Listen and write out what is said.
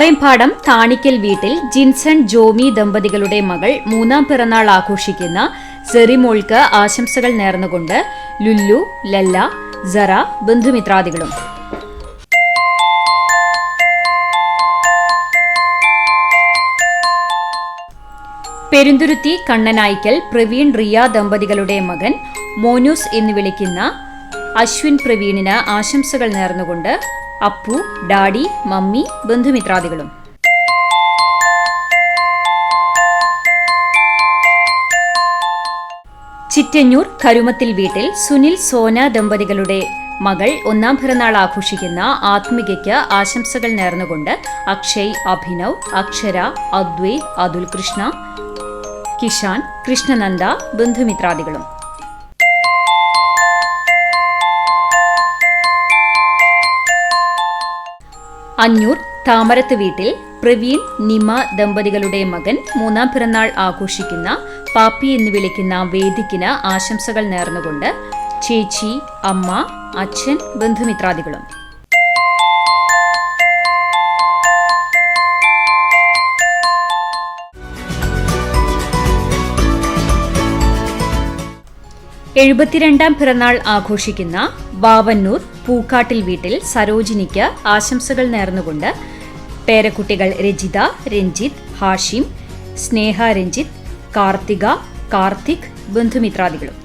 പാറേമ്പാടം താണിക്കൽ വീട്ടിൽ ജിൻസൺ ജോമി ദമ്പതികളുടെ മകൾ 3ാം പിറന്നാൾ ആഘോഷിക്കുന്ന സെറിമോൾക്ക് ആശംസകൾ നേർന്നുകൊണ്ട് ലുല്ലു, ലല്ല, സറ, ബന്ധുമിത്രാദികളും. പെരുന്തുരുത്തി കണ്ണനായ്ക്കൽ പ്രവീൺ റിയ ദമ്പതികളുടെ മകൻ മോനൂസ് എന്ന് വിളിക്കുന്ന അശ്വിൻ പ്രവീണിന് ആശംസകൾ നേർന്നുകൊണ്ട് അപ്പു, ഡാഡി, മമ്മി, ബന്ധുമിത്രാദികളും. ചിറ്റഞ്ഞൂർ കരുമത്തിൽ വീട്ടിൽ സുനിൽ സോന ദമ്പതികളുടെ മകൾ 1ാം പിറന്നാൾ ആഘോഷിക്കുന്ന ആത്മികയ്ക്ക് ആശംസകൾ നേർന്നുകൊണ്ട് അക്ഷയ്, അഭിനവ്, അക്ഷര, അദ്വൈത്, അതുൽ കൃഷ്ണ, കിഷാൻ, കൃഷ്ണനന്ദ, ബന്ധുമിത്രാദികളും. അഞ്ഞൂർ താമരത്ത് വീട്ടിൽ പ്രവീൺ, നിമ ദമ്പതികളുടെ മകൻ 3ാം പിറന്നാൾ ആഘോഷിക്കുന്ന പാപ്പി എന്ന് വിളിക്കുന്ന വേദിക്കിന് ആശംസകൾ നേർന്നുകൊണ്ട് ചേച്ചി, അമ്മ, അച്ഛൻ, ബന്ധുമിത്രാദികളും. എഴുപത്തിരണ്ടാം പിറന്നാൾ ആഘോഷിക്കുന്ന വാവന്നൂർ പൂക്കാട്ടിൽ വീട്ടിൽ സരോജിനിക്ക് ആശംസകൾ നേർന്നുകൊണ്ട് പേരക്കുട്ടികൾ രജിത, രഞ്ജിത്ത്, ഹാഷിം, സ്നേഹ രഞ്ജിത്ത്, കാർത്തിക, കാർത്തിക്, ബന്ധുമിത്രാദികളും.